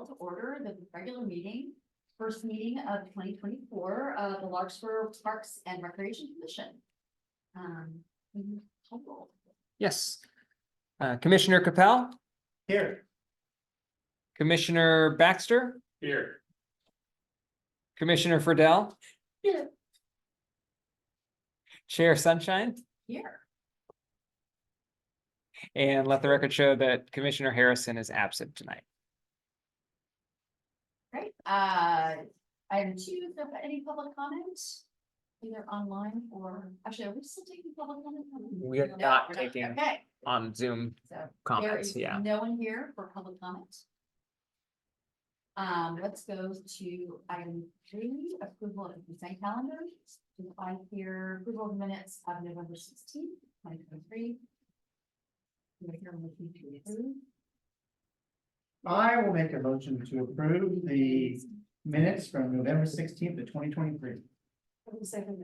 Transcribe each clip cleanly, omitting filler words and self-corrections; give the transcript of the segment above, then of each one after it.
call to order the regular meeting, first meeting of 2024 of the Larkspur Parks and Recreation Commission. Total. Yes. Commissioner Capel, Here. Commissioner Baxter, Here. Commissioner Friedel, Here. Chair Sunshine, Here. and let the record show that Commissioner Harrison is absent tonight. Right, item 2, is there any public comments? Either online or, actually, are we still taking public comment? We are No, not we're taking Okay, on Zoom so there comments, is yeah. no one here for public comment. Let's go to item 3, approval of the consent calendar. Do I hear approval of minutes of November 16th, 2023? Do I hear a motion to approve? I will make a motion to approve the minutes from November 16th of 2023. I will second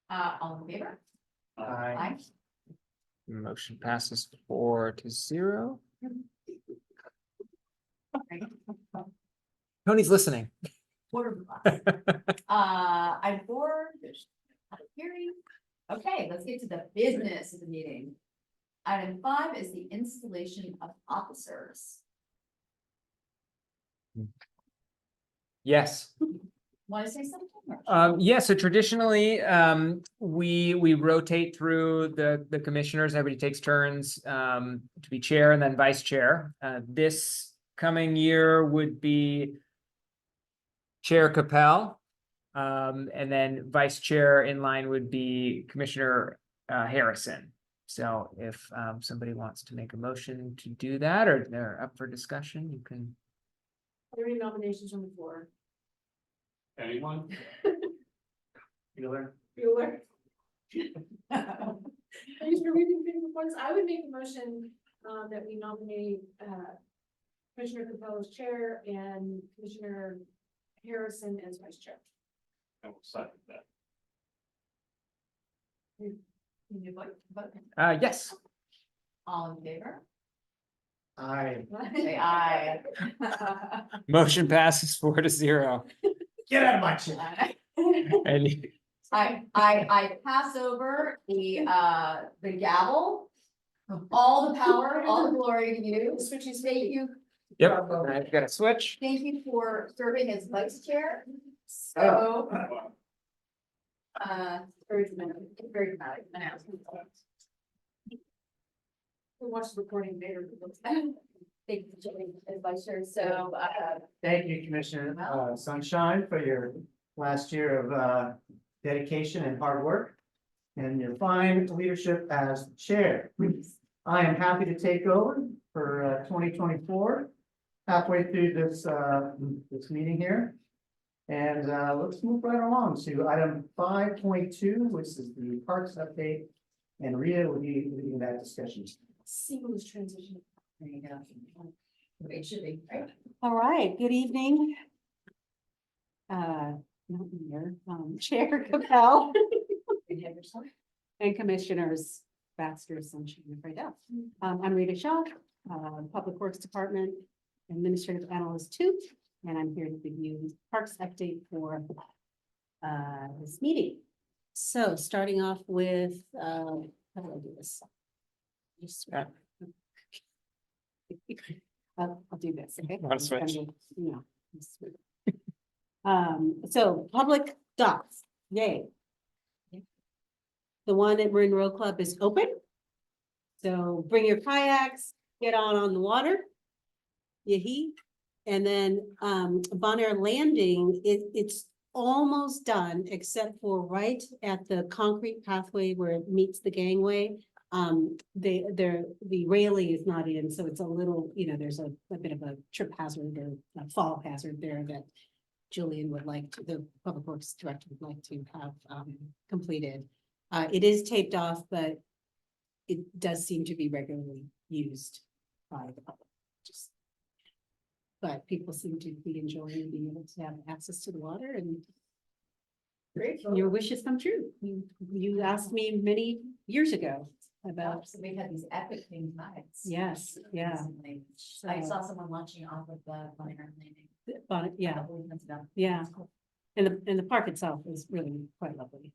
that. All in favor? Aye. Motion passes 4-0. Tony's listening. Order of the item 4, there's public hearing. Okay, let's get to the business of the meeting. Item 5 is the installation of officers. Yes. Want to say something? Yeah, so traditionally, we rotate through the commissioners. Everybody takes turns to be chair and then vice chair. This coming year would be Chair Capel, and then vice chair in line would be Commissioner Harrison. So if somebody wants to make a motion to do that, or they're up for discussion, you can. Are there any nominations on the floor? Anyone? Bueller? Bueller. Thanks for reading the reports. I would make a motion that we nominate Commissioner Capel as chair and Commissioner Harrison as vice chair. I will second that. Can you vote? Yes. All in favor? Aye. Say aye. Motion passes 4-0. Get out of my chair. And I pass over the gavel. All the power, all the glory to you. Thank you. yep, I've got a switch. Thank you for serving as vice chair. So, very dramatic announcement. We'll watch the recording later. Thank you for serving as vice chair. So, Thank you, Commissioner Sunshine, for your last year of dedication and hard work and your fine leadership as chair. I am happy to take over for 2024, halfway through this meeting here. And let's move right along to item 5.2, which is the parks update. And Rita will be leading that discussion. Seamless transition. there you go. It should be, right? All right, good evening. Not here, Chair Capel You have yourself. and Commissioners Baxter, Sunshine, and Friedel. I'm Rita Shaw, Public Works Department Administrative Analyst 2, and I'm here to give you Parks update for this meeting. So starting off with, how do I do this? Just- I'll do this, okay? Want to switch? No. So public docks, yay. The one at Marin Road Club is open. So bring your kayaks, get on the water. Yee. And then Bonaire Landing, it's almost done, except for right at the concrete pathway where it meets the gangway. The railing is not in, so it's a little, there's a bit of a trip hazard or a fall hazard there that Julian would like to, the Public Works Director would like to have completed. It is taped off, but it does seem to be regularly used by the public. But people seem to be enjoying being able to have access to the water, and Great. your wishes come true. You asked me many years ago about, So we've had these epic thing tides. yes, yeah. recently. I saw someone launching off of the Bonner Landing. But, a yeah, couple weekends ago. yeah. It's cool. And the park itself is really quite lovely.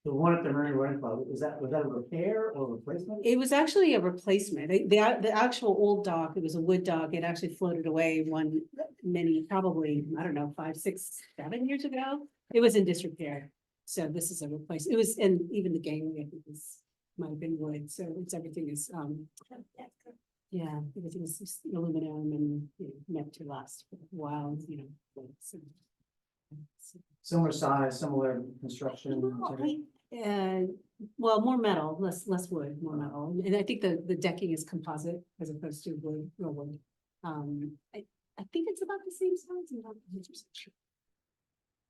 The one at the Marine Run Club, was that a repair or replacement? It was actually a replacement. The actual old dock, it was a wood dock. It actually floated away probably, I don't know, 5, 6, 7 years ago. It was in disrepair. So this is a replacement. It was, and even the gangway, I think might have been wood. So everything is, yeah, everything is just aluminum and, meant to last for a while, wood, so. Similar size, similar construction. Well, more metal, less wood, more metal, and I think the decking is composite as opposed to wood, real wood. I think it's about the same size. I'm not 100% sure.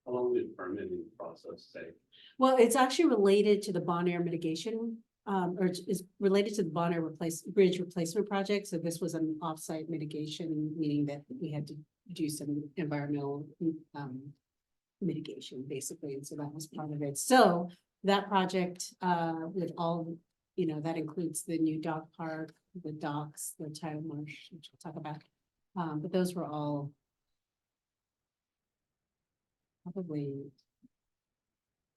How long did permitting process take? Well, it's actually related to the Bon Air mitigation, or is related to the Bon Air bridge replacement project. So this was an offsite mitigation, meaning that we had to do some environmental mitigation, basically, and so that was part of it. So that project, with all, that includes the new dog park, the docks, the tidal marsh, which we'll talk about. But those were all probably,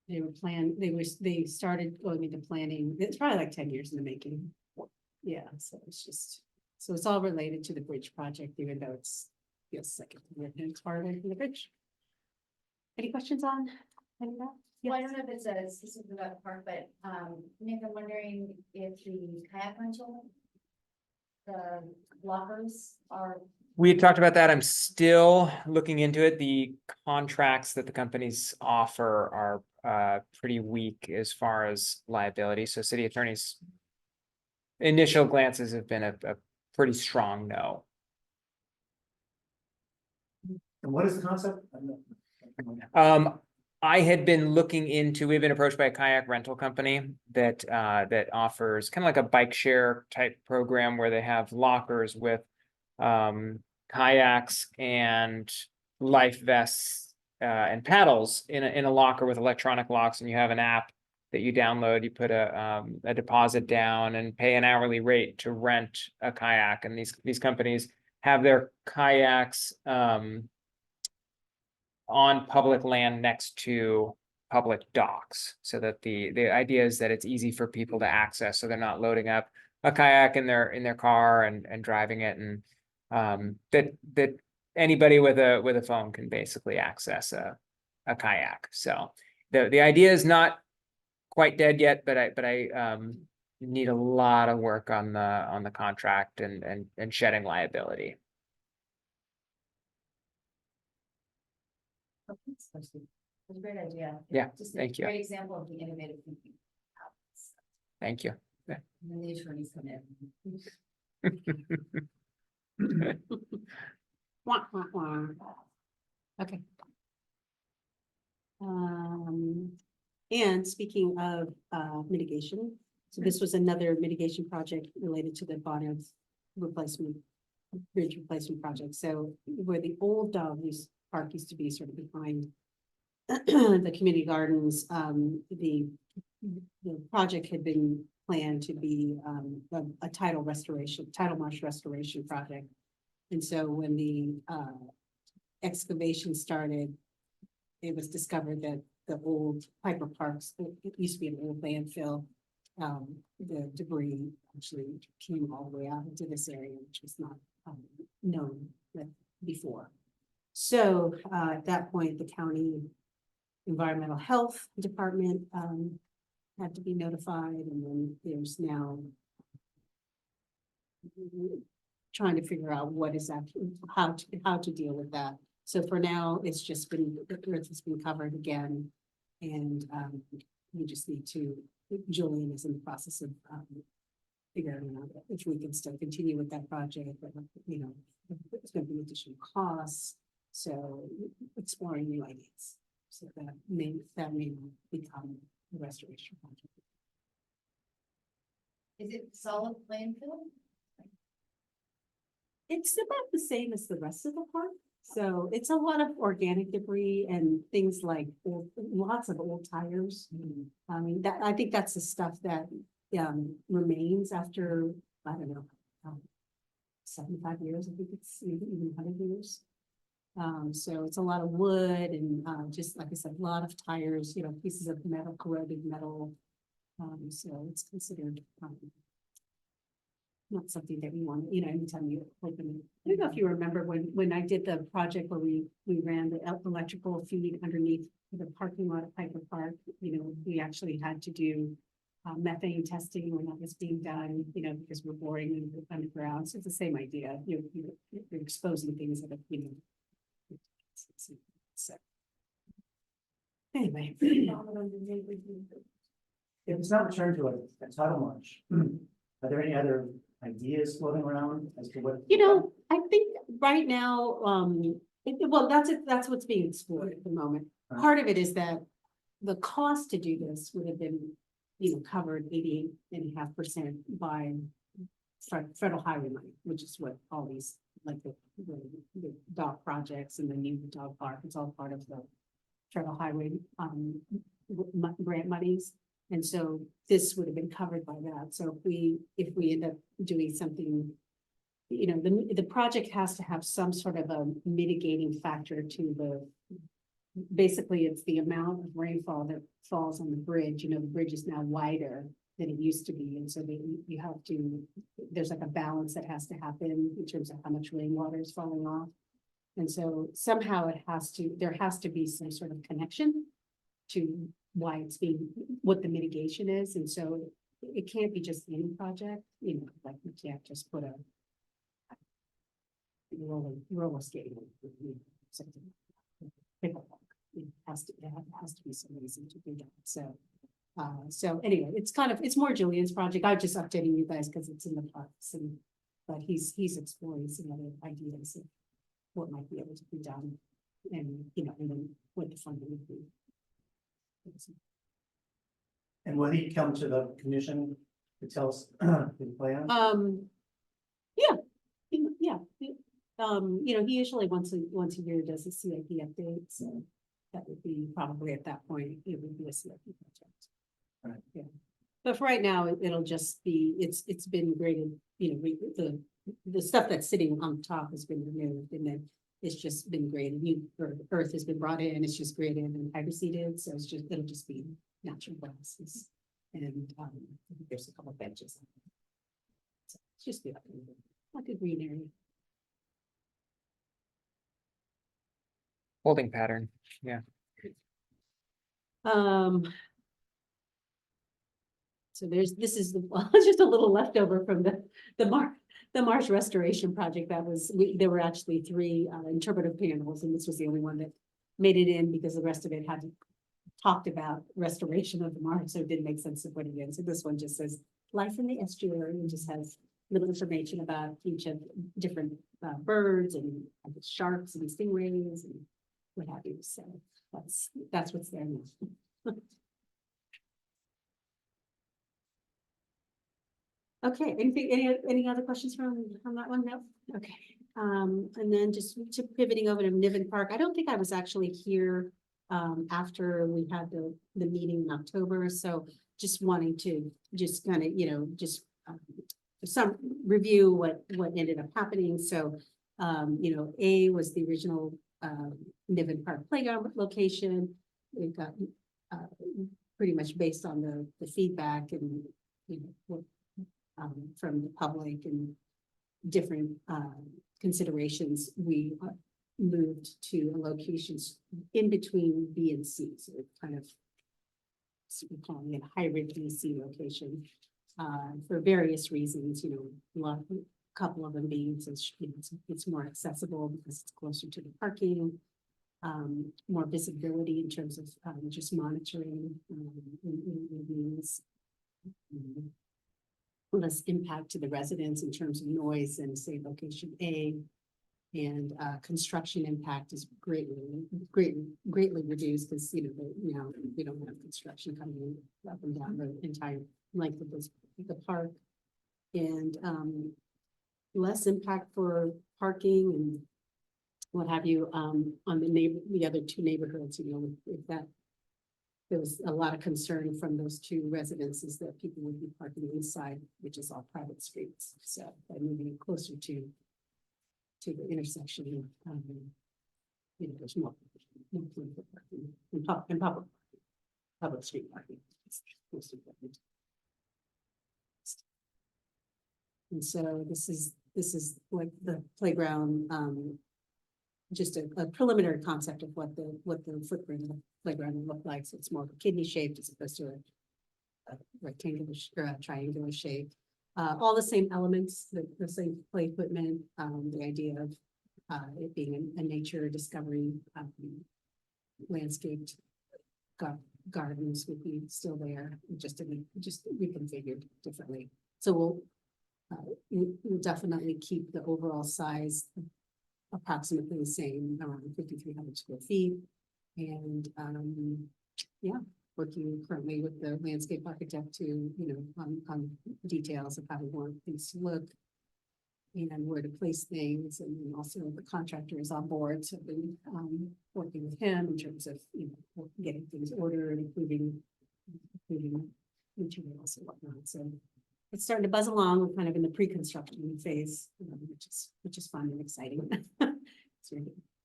they started going into planning. It's probably like 10 years in the making. Yeah, so it's all related to the bridge project, even though feels second, it's part of it in the bridge. Any questions on any of that? Well, I don't know if it's a specific about the park, but Nick, I'm wondering if the kayak rental, the lockers are. We had talked about that. I'm still looking into it. The contracts that the companies offer are pretty weak as far as liability. So city attorney's initial glances have been a pretty strong no. And what is the concept? I had been looking into, we've been approached by a kayak rental company that offers kind of like a bike share type program where they have lockers with kayaks and life vests and paddles in a locker with electronic locks, and you have an app that you download. You put a deposit down and pay an hourly rate to rent a kayak, and these companies have their kayaks on public land next to public docks, so that the idea is that it's easy for people to access, so they're not loading up a kayak in their car and driving it, and that anybody with a phone can basically access a kayak. So the idea is not quite dead yet, but I need a lot of work on the contract and shedding liability. That's a great idea. Yeah, Just a thank you. great example of the innovative thinking. Thank you. And then the attorneys come in. Wah, wah, wah. Okay. And speaking of mitigation, so this was another mitigation project related to the bottom replacement, bridge replacement project. So where the old park used to be sort of behind the community gardens, the project had been planned to be a tidal marsh restoration project. And so when the excavation started, it was discovered that the old Piper Parks, it used to be an old landfill. The debris actually came all the way out into this area, which was not known before. So at that point, the county environmental health department had to be notified, and then there's now trying to figure out what is actually how to deal with that. So for now, it's just been, the earth has been covered again, and we just need to, Julian is in the process of figuring out if we can still continue with that project, but it's going to be additional costs. So exploring new ideas, so that may become a restoration project. Is it solid landfill? It's about the same as the rest of the park. So it's a lot of organic debris and things like lots of old tires. I mean, I think that's the stuff that remains after, I don't know, 75 years, I think it's even 100 years. So it's a lot of wood and just like I said, a lot of tires, pieces of metal, corroded metal. So it's considered not something that we want, anytime you open it. I don't know if you remember when I did the project where we ran the electrical feed underneath the parking lot at Piper Park, we actually had to do methane testing when that was being done, because we're boring underground. So it's the same idea. You're exposing things that are, so. Anyway. If it's not returned to a title march, are there any other ideas floating around as to what? I think right now, well, that's what's being explored at the moment. Part of it is that the cost to do this would have been, covered 88.5% by federal highway money, which is what all these, like the dog projects and the new dog park, it's all part of the federal highway grant monies. And so this would have been covered by that. So if we end up doing something, the project has to have some sort of a mitigating factor to basically it's the amount of rainfall that falls on the bridge. The bridge is now wider than it used to be. And so you have to, there's like a balance that has to happen in terms of how much rainwater is falling off. And so somehow there has to be some sort of connection to why it's what the mitigation is. And so it can't be just any project, like you can't just put a roller skating, something. Pickleball. It has to be some reason to do that. So anyway, it's more Julian's project. I'm just updating you guys because it's in the parks but he's exploring some other ideas of what might be able to be done and then what the funding would be. And will he come to the commission to tell us his plan? Yeah. He usually once a year does a CIP update, so that would be probably at that point, it would be a CIP project. Right. Yeah. But for right now, it'll just be, it's been graded, the stuff that's sitting on top has been removed and then it's just been graded. Earth has been brought in, it's just graded and hydroseeded, so it'll just be natural grasses. And I think there's a couple of benches. So it's just like a green area. Holding pattern. So this is just a little leftover from the marsh restoration project there were actually 3 interpretive panels and this was the only one that made it in because the rest of it had talked about restoration of the marsh, so it didn't make sense to put it in. So this one just says life in the estuary and just has little information about each of different birds and sharks and stingrays and what have you. So that's what's there now. Okay, any other questions from that one? No? Okay. And then just pivoting over to Niven Park. I don't think I was actually here after we had the meeting in October. So just wanting to just kind of, some review what ended up happening. So, A was the original Niven Park playground location. It got pretty much based on the feedback and, from the public and different considerations, we moved to locations in between B and C. So it kind of, we're calling it a hybrid B C location for various reasons, a couple of them being since it's more accessible because it's closer to the parking, more visibility in terms of just monitoring means less impact to the residents in terms of noise and say location A, and construction impact is greatly reduced because we don't have construction coming in up and down the entire length of the park, and less impact for parking what have you, on the other two neighborhoods, you know, if that. There was a lot of concern from those two residences that people would be parking inside, which is all private streets, so by moving it closer to the intersection, you know, there's more room for parking in public street parking. It's most important. And so this is like the playground, just a preliminary concept of what the footprint of the playground will look like. So it's more of a kidney shaped as opposed to a rectangular or a triangular shape. All the same elements, the same play equipment, the idea of it being a nature discovery, landscaped gardens would be still there, just reconfigured differently. So we'll definitely keep the overall size approximately the same, around 5,300 square feet. And yeah, working currently with the landscape architect to, you know, on details of how we want things to look and where to place things. And also the contractor is on board, so I've been working with him in terms of, you know, getting things ordered, including materials and whatnot. So it's starting to buzz along. We're kind of in the pre-construction phase, which is fun and exciting.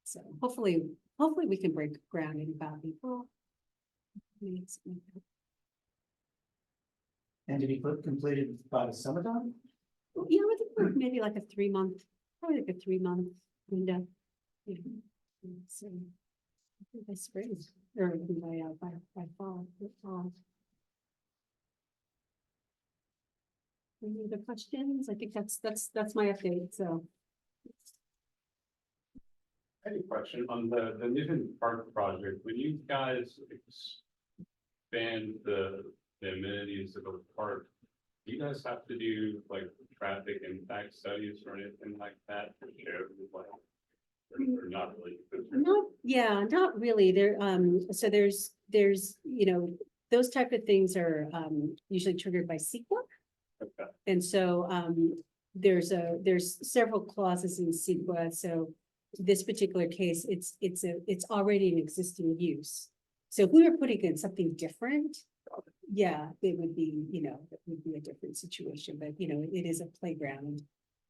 So hopefully we can break ground in about April. And to be completed by the summertime? Yeah, I think we're maybe like a 3-month, probably like a 3-month window. Yeah. So I think by spring or by fall. Any other questions? I think that's my update, so. I have a question on the Niven Park project. When you guys expand the amenities of a park, do you guys have to do like traffic impact studies or anything like that to show like, or not really? Not really. So there's, you know, those type of things are usually triggered by CEQA. Okay. And so there's several clauses in CEQA. So this particular case, it's already an existing use. So if we were putting in something different, yeah, it would be, you know, it would be a different situation. But you know, it is a playground,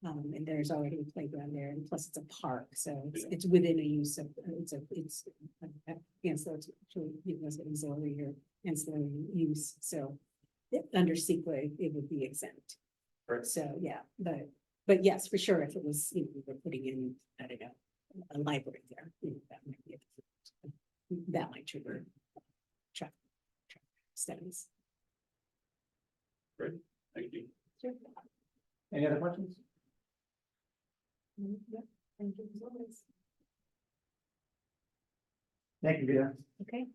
and there's already a playground there, and plus it's a park, so it's within a use of so it's actually, you know, auxiliary or ancillary use. So under CEQA, it would be exempt. Right. So yeah, but yes, for sure, if it was, you know, we were putting in, I don't know, a library there, you know, that might be that might trigger traffic studies. Great, thank you. Sure. Any other questions? Yeah, thank you as always. Thank you, Vita. Okay.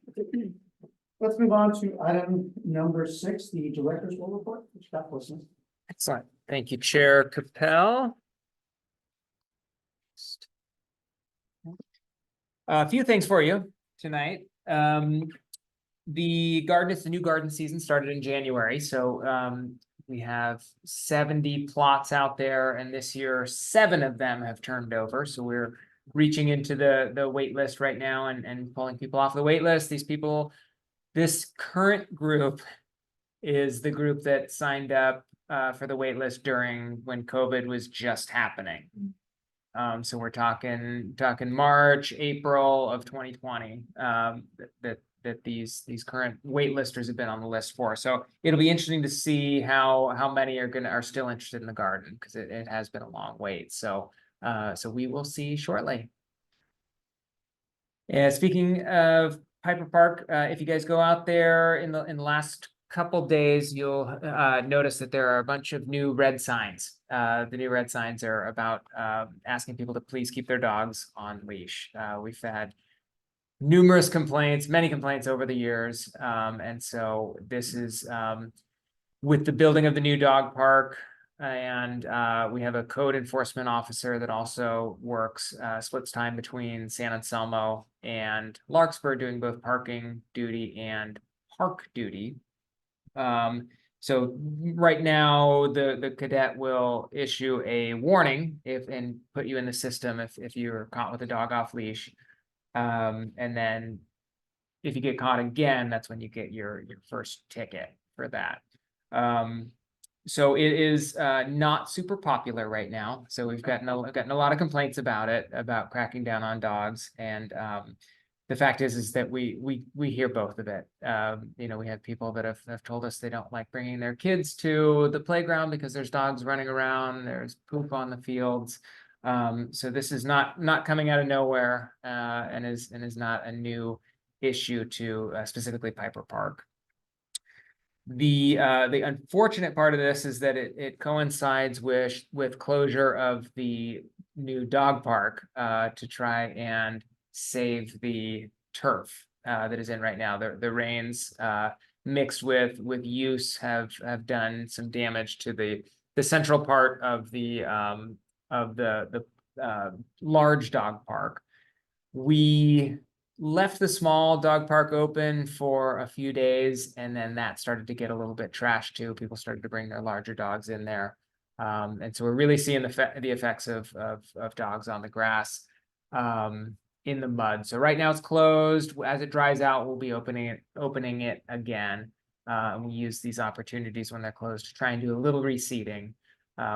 Let's move on to item number 6, the director's will report. Scott Wilson. Excellent. Thank you, Chair Capel. A few things for you tonight. The new garden season started in January, so we have 70 plots out there, and this year 7 of them have turned over. So we're reaching into the wait list right now and pulling people off the wait list. This current group is the group that signed up for the wait list during when COVID was just happening. So we're talking March, April of 2020, that these current waitlisters have been on the list for. So it'll be interesting to see how many are still interested in the garden, because it has been a long wait. So we will see shortly. And speaking of Piper Park, if you guys go out there in the last couple days, you'll notice that there are a bunch of new red signs. The new red signs are about asking people to please keep their dogs on leash. We've had numerous complaints, many complaints over the years. And so this is with the building of the new dog park. And we have a code enforcement officer that also works, splits time between San Anselmo and Larkspur, doing both parking duty and park duty. So right now, the cadet will issue a warning and put you in the system if you're caught with a dog off leash. And then if you get caught again, that's when you get your first ticket for that. So it is not super popular right now. So we've gotten a lot of complaints about it, about cracking down on dogs. And the fact is that we hear both of it. You know, we have people that have told us they don't like bringing their kids to the playground because there's dogs running around, there's poop on the fields. So this is not coming out of nowhere, and is not a new issue to specifically Piper Park. The unfortunate part of this is that it coincides with closure of the new dog park to try and save the turf that is in right now. The rains mixed with use have done some damage to the central part of the large dog park. We left the small dog park open for a few days, and then that started to get a little bit trashed too. People started to bring their larger dogs in there. And so we're really seeing the effects of dogs on the grass in the mud. So right now it's closed. As it dries out, we'll be opening it again. And we use these opportunities when they're closed to try and do a little reseeding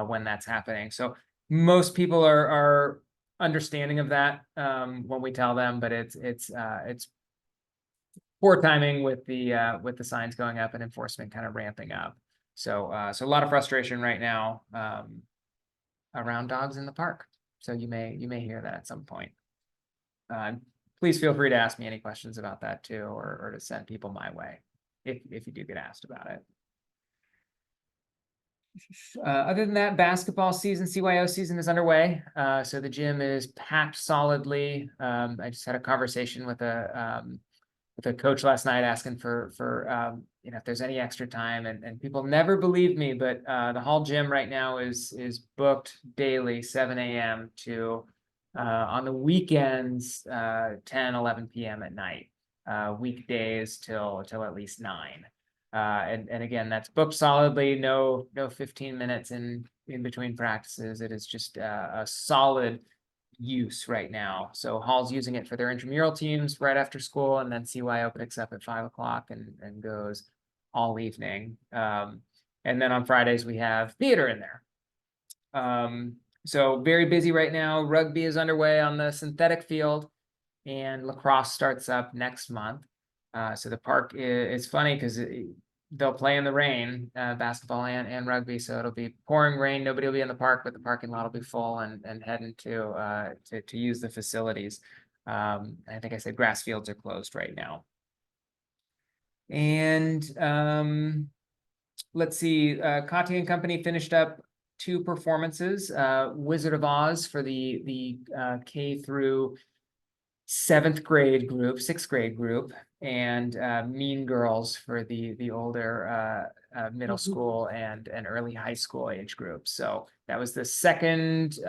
when that's happening. So most people are understanding of that when we tell them, but it's poor timing with the signs going up and enforcement kind of ramping up. So a lot of frustration right now around dogs in the park. So you may hear that at some point. Please feel free to ask me any questions about that too, or to send people my way if you do get asked about it. Other than that, basketball season, CYO season is underway. So the gym is packed solidly. I just had a conversation with a coach last night asking for you know, if there's any extra time, and people never believe me, but the hall gym right now is booked daily 7 a.m. to on the weekends 10, 11 p.m. at night, weekdays till at least 9. And again, that's booked solidly, no 15 minutes in between practices. It is just a solid use right now. So Hall's using it for their intramural teams right after school, and then CYO picks up at 5 o'clock and goes all evening. And then on Fridays we have theater in there. So very busy right now. Rugby is underway on the synthetic field, and lacrosse starts up next month. So the park is funny because they'll play in the rain, basketball and rugby. So it'll be pouring rain. Nobody will be in the park, but the parking lot will be full and heading to use the facilities. I think I said grass fields are closed right now. And let's see, Conti and Company finished up 2 performances, Wizard of Oz for the K through 7th grade group, 6th grade group, and Mean Girls for the older middle school and early high school age group. So that was the second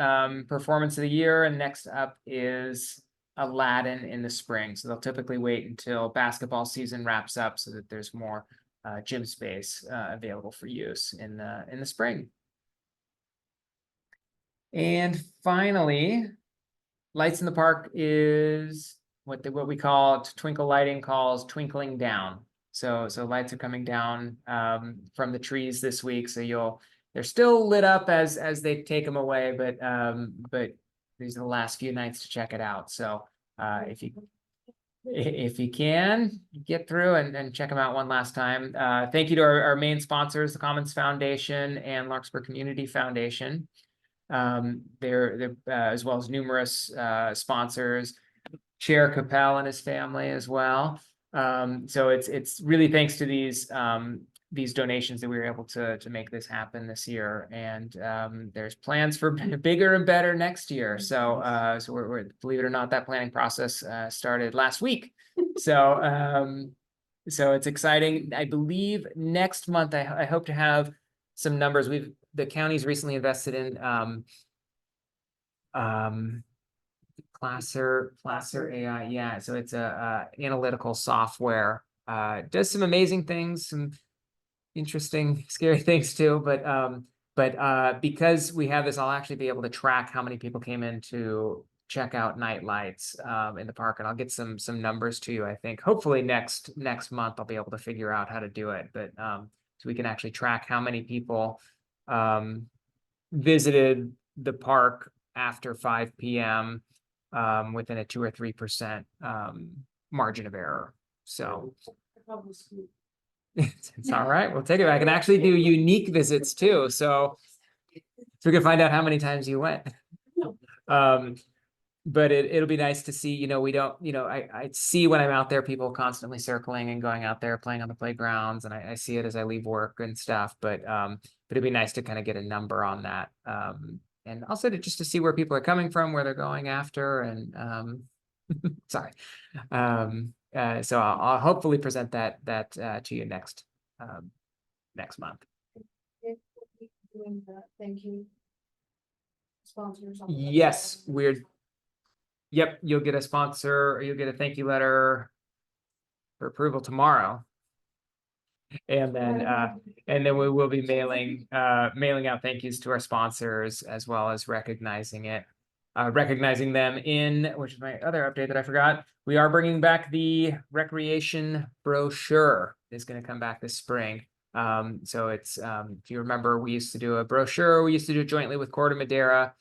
performance of the year, and next up is Aladdin in the spring. So they'll typically wait until basketball season wraps up so that there's more gym space available for use in the spring. And finally, Lights in the Park is what we call, Twinkle Lighting calls Twinkling Down. So lights are coming down from the trees this week. So they're still lit up as they take them away, but these are the last few nights to check it out. So if you can get through and check them out one last time. Thank you to our main sponsors, the Commons Foundation and Larkspur Community Foundation. They're as well as numerous sponsors, Chair Capel and his family as well. So it's really thanks to these donations that we were able to make this happen this year, and there's plans for bigger and better next year. So we're believe it or not, that planning process started last week. So it's exciting. I believe next month I hope to have some numbers. The county's recently invested in Placer AI. Yeah, so it's a analytical software. Does some amazing things, some interesting, scary things too, but because we have this, I'll actually be able to track how many people came in to check out night lights in the park, and I'll get some numbers to you. I think hopefully next month I'll be able to figure out how to do it, but so we can actually track how many people visited the park after 5 p.m. Within a 2 or 3% margin of error. So it's all right. We'll take it. I can actually do unique visits too. So we can find out how many times you went. But it'll be nice to see, we don't, I see when I'm out there, people constantly circling and going out there playing on the playgrounds, and I see it as I leave work and stuff, but it'd be nice to kind of get a number on that. And also just to see where people are coming from, where they're going after, and sorry. So I'll hopefully present that to you next month. Doing the thank you. Sponsors. Yes, yep, you'll get a sponsor, or you'll get a thank you letter for approval tomorrow. And then we will be mailing out thank yous to our sponsors, as well as recognizing them in, which is my other update that I forgot. We are bringing back the recreation brochure. It's going to come back this spring. So it's, if you remember, we used to do a brochure. We used to do it jointly with Corte Madera.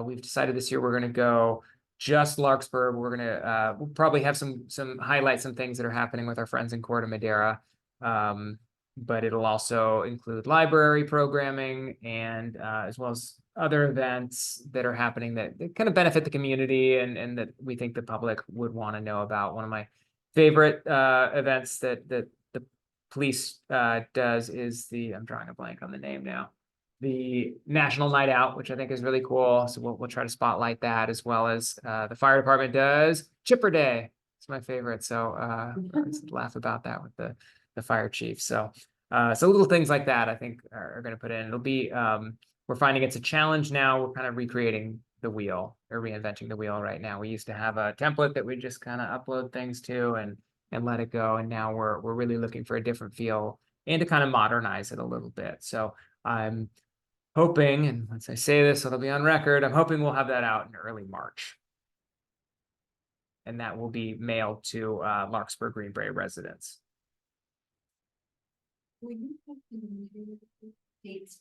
We've decided this year we're going to go just Larkspur. We're going to, we'll probably have some highlights, some things that are happening with our friends in Corte Madera. But it'll also include library programming and as well as other events that are happening that kind of benefit the community and that we think the public would want to know about. One of my favorite events that the police does is I'm drawing a blank on the name now, the National Night Out, which I think is really cool. So we'll try to spotlight that, as well as the fire department does Chipper Day. It's my favorite. So I just laugh about that with the fire chief. So little things like that I think are going to put in. It'll be we're finding it's a challenge now. We're kind of recreating the wheel, or reinventing the wheel right now. We used to have a template that we just kind of upload things to and let it go, and now we're really looking for a different feel and to kind of modernize it a little bit. So I'm hoping, and once I say this, it'll be on record, I'm hoping we'll have that out in early March. And that will be mailed to Larkspur Green Bay residents. Will you put the dates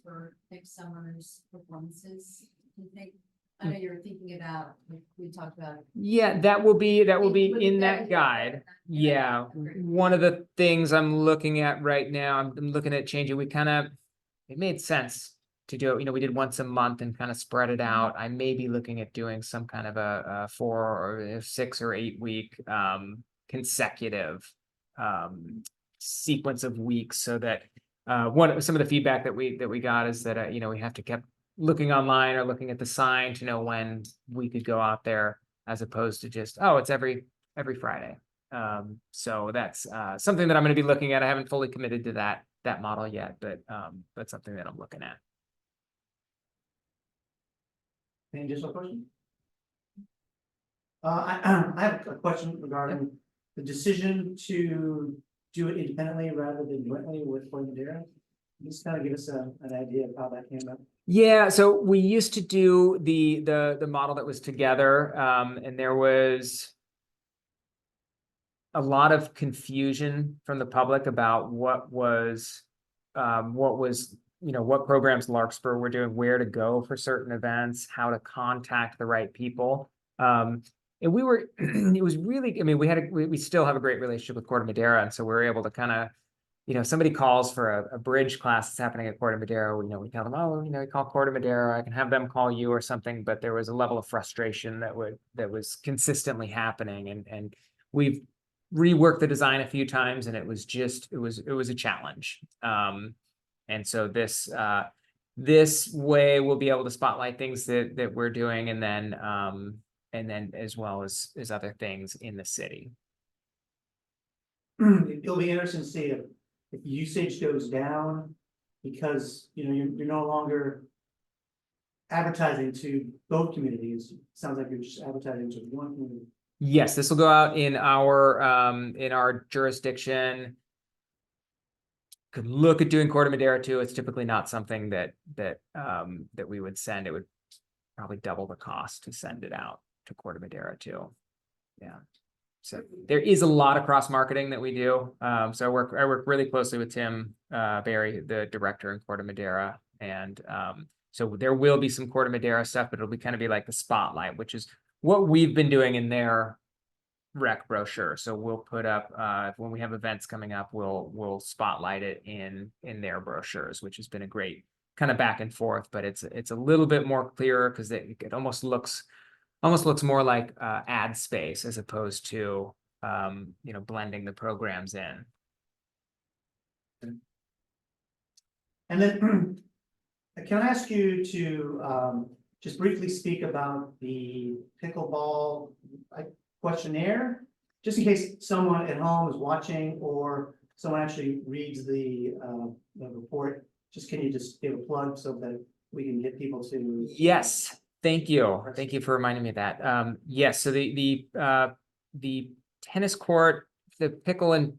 for next summer's performances, do you think? I know you're thinking about, like we talked about. Yeah, that will be in that guide. Yeah, one of the things I'm looking at right now, I'm looking at changing. It made sense to do it. We did once a month and kind of spread it out. I may be looking at doing some kind of a 4 or 6 or 8 week consecutive sequence of weeks, so that some of the feedback that we got is that we have to keep looking online or looking at the sign to know when we could go out there, as opposed to just, it's every Friday. So that's something that I'm going to be looking at. I haven't fully committed to that model yet, but that's something that I'm looking at. Any additional question? I have a question regarding the decision to do it independently rather than jointly with Corte Madera. Just kind of give us an idea of how that came up. Yeah, so we used to do the model that was together, and there was a lot of confusion from the public about what programs Larkspur were doing, where to go for certain events, how to contact the right people. And we were, it was really, I mean, we still have a great relationship with Corte Madera, and so we were able to kind of, somebody calls for a bridge class that's happening at Corte Madera, we tell them, we call Corte Madera, I can have them call you or something, but there was a level of frustration that was consistently happening, and we've reworked the design a few times, and it was a challenge. And so this way we'll be able to spotlight things that we're doing, and then as well as other things in the city. It'll be interesting to see if usage goes down, because you're no longer advertising to both communities. Sounds like you're just advertising to one community. Yes, this will go out in our jurisdiction. could look at doing Corte Madera too. It's typically not something that we would send. It would probably double the cost to send it out to Corte Madera too. Yeah. So there is a lot of cross marketing that we do. So I work really closely with Tim Barry, the director in Corte Madera, and so there will be some Corte Madera stuff, but it'll be kind of be like the spotlight, which is what we've been doing in their rec brochure. So we'll put up when we have events coming up, we'll spotlight it in their brochures, which has been a great kind of back and forth. But it's a little bit more clearer because it almost looks more like ad space as opposed to blending the programs in. And then can I ask you to just briefly speak about the pickleball questionnaire? Just in case someone at home is watching or someone actually reads the report, can you just give a plug so that we can get people to? Yes, thank you. Thank you for reminding me of that. Yes, so the tennis court, the pickleball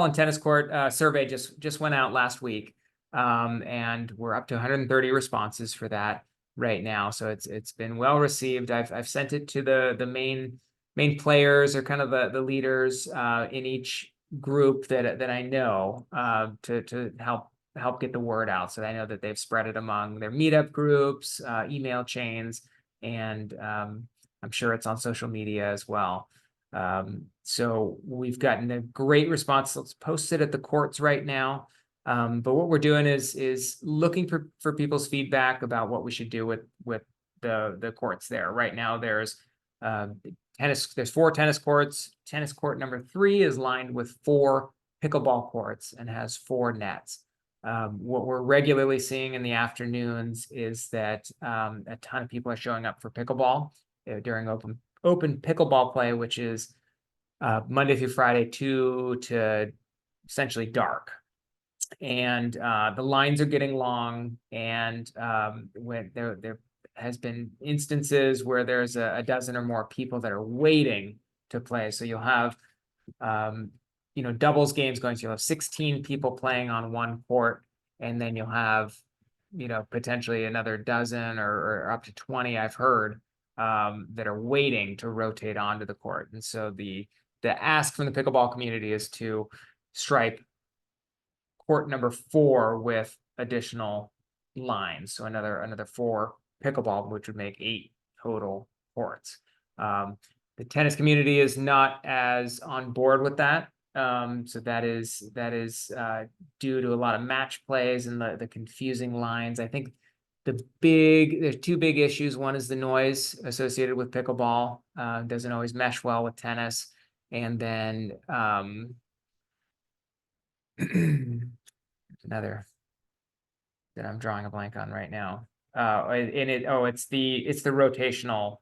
and tennis court survey just went out last week. And we're up to 130 responses for that right now. So it's been well received. I've sent it to the main players or kind of the leaders in each group that I know to help get the word out. So I know that they've spread it among their meetup groups, email chains, and I'm sure it's on social media as well. So we've gotten a great response. Let's post it at the courts right now. But what we're doing is looking for people's feedback about what we should do with the courts there. Right now, there's 4 tennis courts. Tennis court number 3 is lined with 4 pickleball courts and has 4 nets. What we're regularly seeing in the afternoons is that a ton of people are showing up for pickleball during open pickleball play, which is Monday through Friday 2 to essentially dark. And the lines are getting long, and when there has been instances where there's a dozen or more people that are waiting to play. So you'll have doubles games going. So you'll have 16 people playing on one court, and then you'll have potentially another dozen or up to 20 I've heard that are waiting to rotate onto the court. And so the ask from the pickleball community is to stripe court number 4 with additional lines. So another 4 pickleball, which would make 8 total courts. The tennis community is not as on board with that. So that is due to a lot of match plays and the confusing lines. I think there's 2 big issues. One is the noise associated with pickleball. Doesn't always mesh well with tennis. And then another that I'm drawing a blank on right now. It's the rotational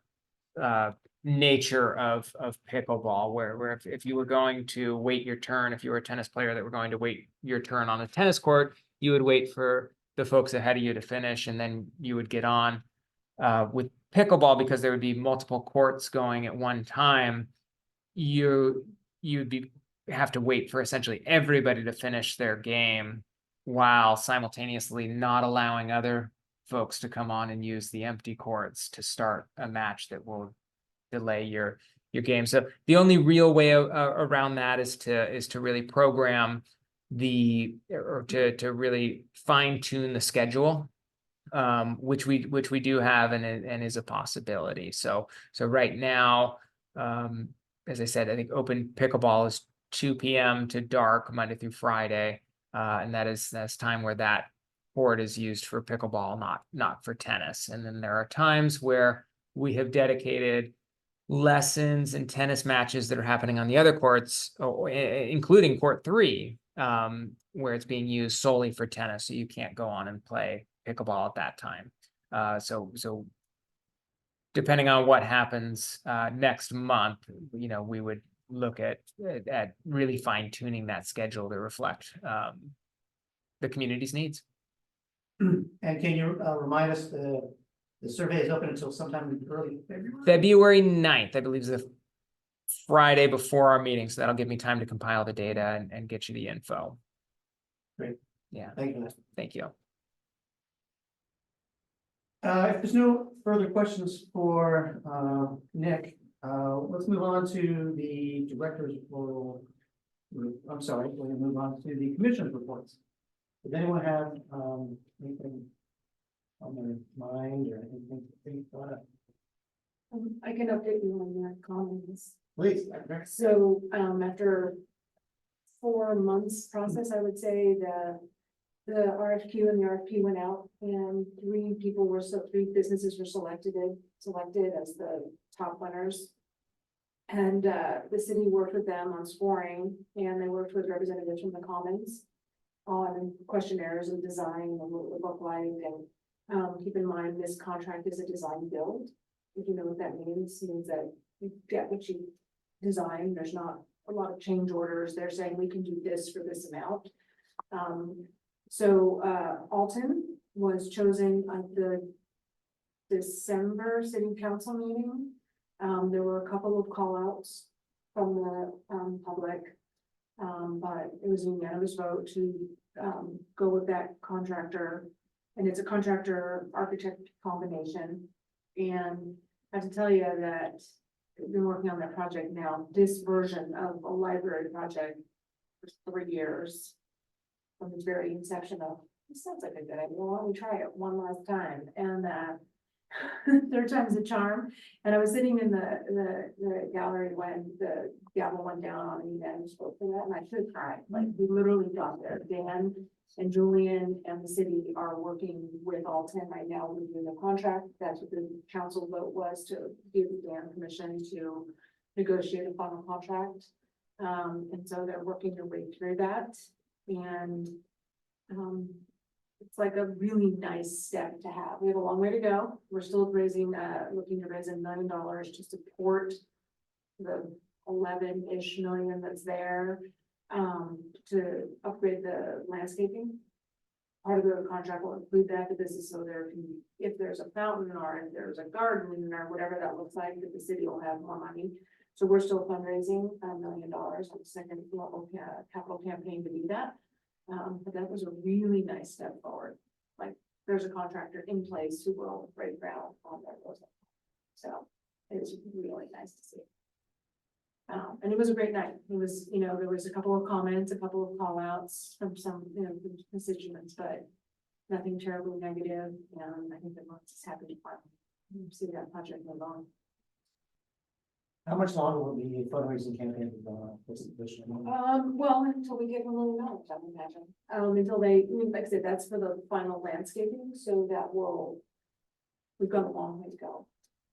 nature of pickleball, where if you were going to wait your turn, if you were a tennis player that were going to wait your turn on a tennis court, you would wait for the folks ahead of you to finish, and then you would get on. With pickleball, because there would be multiple courts going at one time, you'd have to wait for essentially everybody to finish their game while simultaneously not allowing other folks to come on and use the empty courts to start a match that will delay your game. So the only real way around that is to really program to really fine tune the schedule, which we do have and is a possibility. So right now, as I said, I think open pickleball is 2 p.m. to dark Monday through Friday, and that's time where that court is used for pickleball, not for tennis. And then there are times where we have dedicated lessons and tennis matches that are happening on the other courts, including court 3, where it's being used solely for tennis. So you can't go on and play pickleball at that time. So depending on what happens next month, we would look at really fine tuning that schedule to reflect the community's needs. And can you remind us the survey is open until sometime in early February? February 9th, I believe, is the Friday before our meeting. So that'll give me time to compile the data and get you the info. Yeah, Thank you. thank you. If there's no further questions for, Nick, let's move on to the director's report. I'm sorry, we're gonna move on to the commissioner's reports. Does anyone have, anything on their mind or anything to think about? I can update you on your comments. Please. So, after 4 months process, I would say the RFQ and the RFP went out and 3 businesses were selected as the top winners. And, the city worked with them on scoring and they worked with representatives from the commons on questionnaires and design and what it would look like. And, keep in mind, this contract is a design build. If you know what that means that you get what you design. There's not a lot of change orders. They're saying we can do this for this amount. So Alton was chosen at the December city council meeting. There were a couple of call outs from the public. But it was a unanimous vote to go with that contractor. And it's a contractor architect combination. And I have to tell you that I've been working on that project now, this version of a library project for 3 years. From the very inception of, this sounds like a good idea, why don't we try it one last time? And third time's a charm. And I was sitting in the gallery when the gavel went down on me and spoke for that, and I should cry. Like, we literally got there. Dan and Julian and the city are working with Alton right now, reviewing the contract. That's what the council vote was, to give Dan permission to negotiate a final contract. And so they're working their way through that. And it's like a really nice step to have. We have a long way to go. We're still looking to raise $1 million to support the 11-ish million that's there, to upgrade the landscaping. Part of the contract will include that, but this is so there can, if there's a fountain or if there's a garden or whatever that looks like, that the city will have more money. So we're still fundraising $1 million on the second level capital campaign to do that. But that was a really nice step forward. Like, there's a contractor in place who will break ground on that project. So it was really nice to see. And it was a great night. It was, there was a couple of comments, a couple of call outs from some, constituents, but nothing terribly negative. And I think everyone's just happy to finally see that project move on. How much longer will the fundraising campaign be going on? What's the position? Well, until we get $1 million, I would imagine. Until they, like I said, that's for the final landscaping, so that we've got a long way to go.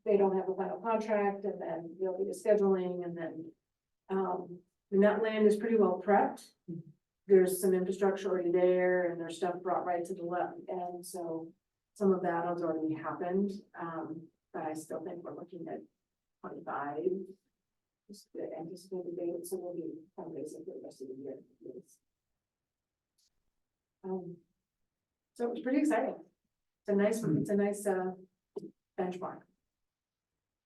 They don't have a final contract, and then there'll be the scheduling, and then, and that land is pretty well prepped. There's some infrastructure already there, and there's stuff brought right to the left, and so some of that has already happened. But I still think we're looking at 25, just the anticipated date, so we'll be fundraising for the rest of the year. So it was pretty exciting. It's a nice benchmark.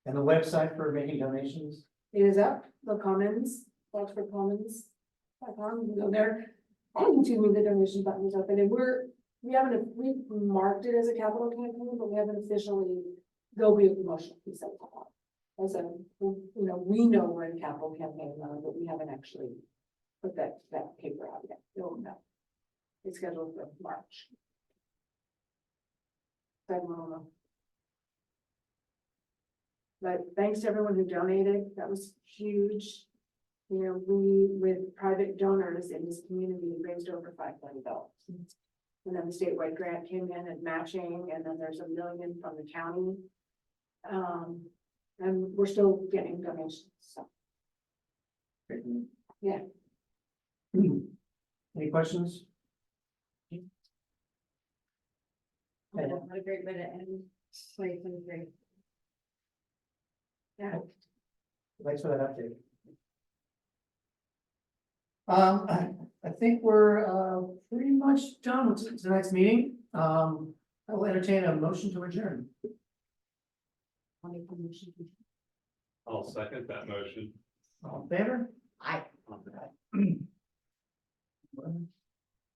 And the website for making donations? It is up, the Commons, Larkspur Commons. Go there. Excuse me, the donation button is open, and we've marked it as a capital campaign, but we haven't officially, there'll be a promotional piece of it. As a, we know we're in capital campaign mode, but we haven't actually put that paper out yet. It'll know. It's scheduled for March. So I don't know. But thanks to everyone who donated. That was huge. We, with private donors in this community, raised over $5 million. And then the statewide grant came in and matching, and then there's $1 million from the county. And we're still getting donations, so. Yeah. Any questions? What a great way to end 2023. Yeah. Thanks for that update. I think we're pretty much done with tonight's meeting. I will entertain a motion to adjourn. I'll second that motion. All in favor? Aye. One,